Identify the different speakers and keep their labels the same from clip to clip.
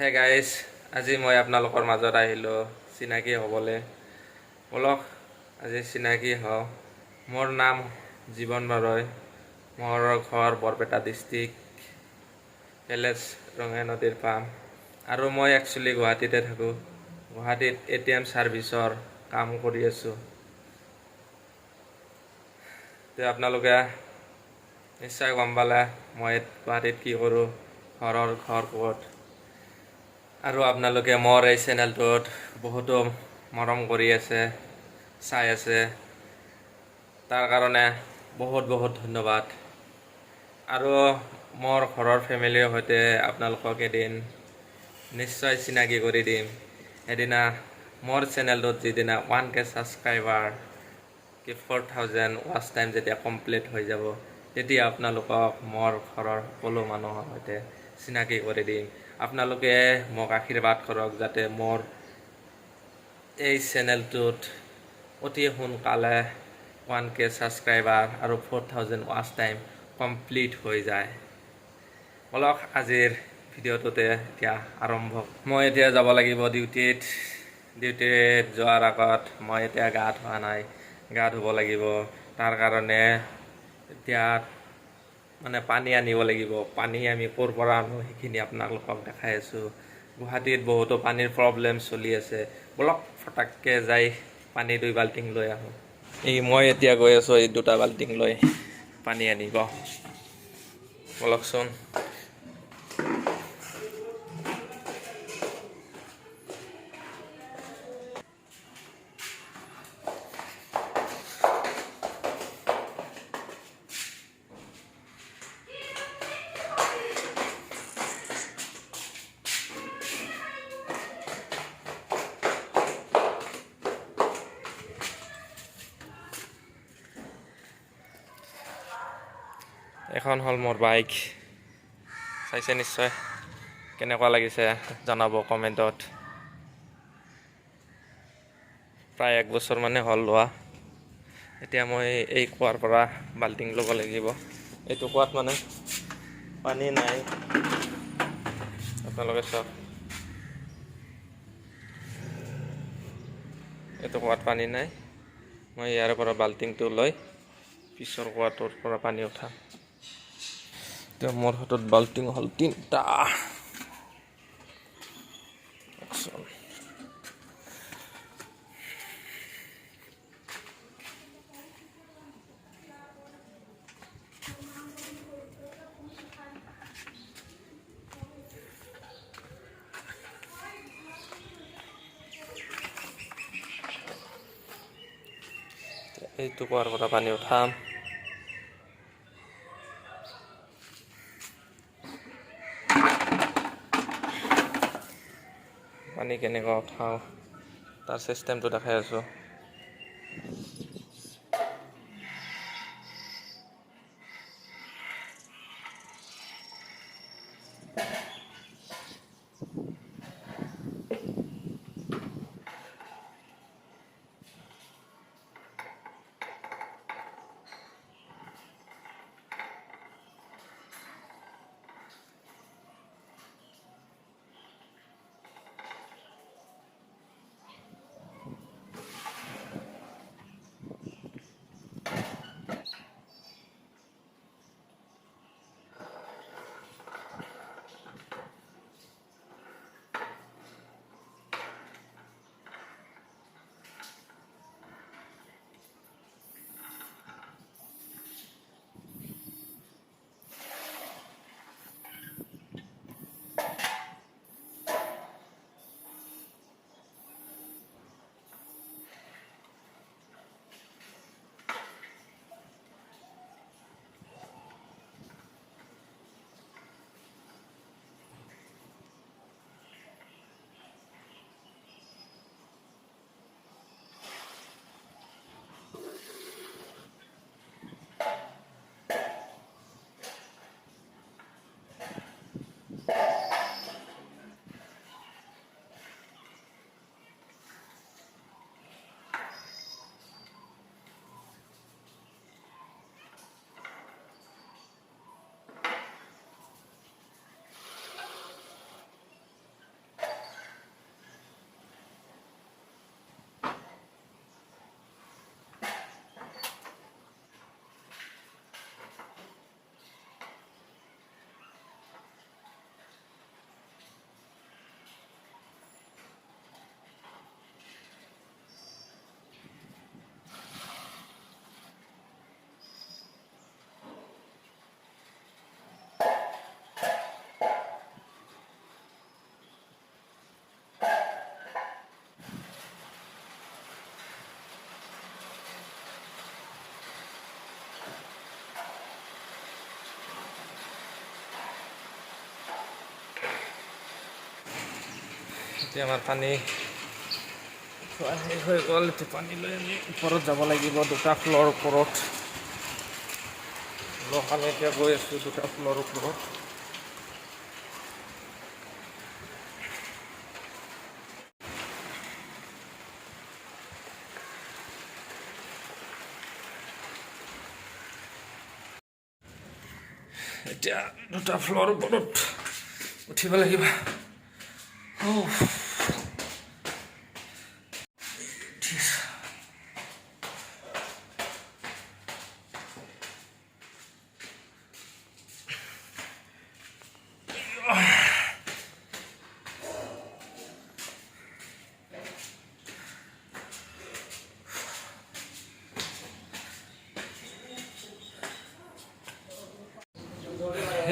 Speaker 1: Hey guys, আজি মই আপোনালোকৰ মাজত আহিলোঁ চিনাকি হ'বলৈ। বলক আজি চিনাকি হওঁ। মোৰ নাম জীবন বাৰৈ। মোৰ ঘৰ বৰপেটা ডিষ্ট্ৰিক্ট, ভিলেজ ৰঙিয়া নদীৰ পাম। আৰু মই একচুৱেলি গুৱাহাটীতে থাকোঁ। গুৱাহাটীত ATM ছাৰ্ভিচৰ কাম কৰি আছোঁ। তো আপোনালোকে নিশ্চয় গম পালে মই গুৱাহাটীত কি কৰোঁ, ঘৰ ক'ত। আৰু আপোনালোকে মোৰ এই চেনেলটোত বহুতো মৰম কৰি আছে, চাই আছে, তাৰ কাৰণে বহুত ধন্যবাদ। আৰু মোৰ ঘৰৰ ফেমিলিৰ সৈতে আপোনালোকক এদিন নিশ্চয় চিনাকি কৰি দিম। এদিনা মোৰ চেনেলটোত যিদিনা 1K ছাবস্ক্ৰাইবাৰ 4000 ৱাচ টাইম যেতিয়া কমপ্লিট হৈ যাব, তেতিয়া আপোনালোকক মোৰ ঘৰৰ সকলো মানুহৰ সৈতে চিনাকি কৰি দিম। আপোনালোকে মোক আশীৰ্বাদ কৰক যাতে মোৰ এই চেনেলটোত অতি সোনকালে 1K ছাবস্ক্ৰাইবাৰ আৰু 4000 ৱাচ টাইম কমপ্লিট হৈ যায়। বলক আজিৰ ভিডিঅ'টোতে এতিয়া আৰম্ভ। মই এতিয়া যাব লাগিব ডিউটিত যোৱাৰ আগত মই এতিয়া গা ধোৱা নাই, গা ধুব লাগিব। তাৰ কাৰণে এতিয়া পানী আনিব লাগিব। পানী আমি ক'ৰ পৰা আনো সেইখিনি আপোনালোকক দেখাই আছোঁ। গুৱাহাটীত বহুতো পানীৰ প্ৰব্লেম চলি আছে। বলক ফটাককৈ যাই পানী 2 বাল্টিং লৈ আহোঁ। মই এতিয়া গৈ আছোঁ এই 2টা বাল্টিং লৈ পানী আনিব। বলকচোন। এখন হ'ল মোৰ বাইক। চাইছে নিশ্চয়, কেনেকুৱা লাগিছে জনাব কমেণ্টত। প্ৰায় 1 বছৰ মানে হ'ল লোৱা। এতিয়া মই এই কুঁৱাৰ পৰা বাল্টিং ল'ব লাগিব। এইটো কুঁৱাত পানী নাই, আপোনালোকে চাওক। এইটো কুঁৱাত পানী নাই। মই ইয়াৰ পৰা বাল্টিংটো লৈ পিছৰ কুঁৱাটোৰ পৰা পানী উঠাম। এতিয়া মোৰ হাতত বাল্টিং হ'ল 3টা। এইটো কুঁৱাৰ পৰা পানী উঠাম। পানী কেনেকৈ উঠাওঁ তাৰ চিষ্টেমটো দেখাই আছোঁ। এতিয়া আমাৰ পানী খোৱা শেষ হৈ গ'ল। এতিয়া পানী লৈ আমি ওপৰত যাব লাগিব, 2টা ফ্ল'ৰ ওপৰত। আমি এতিয়া গৈ আছোঁ 2টা ফ্ল'ৰ ওপৰত। এতিয়া 2টা ফ্ল'ৰ ওপৰত উঠিব লাগিব।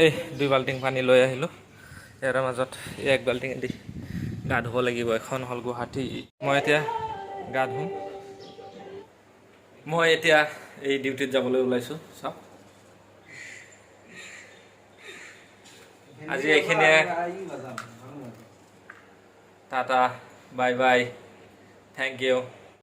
Speaker 1: এই 2 বাল্টিং পানী লৈ আহিলোঁ। ইয়াৰ মাজত 1 বাল্টিং দি গা ধুব লাগিব। এখন হ'ল গুৱাহাটী। মই এতিয়া গা ধুম। মই এতিয়া এই ডিউটিত যাবলৈ ওলাইছোঁ। চাওক, আজি এইখিনিয়ে। Tata, bye bye, thank U.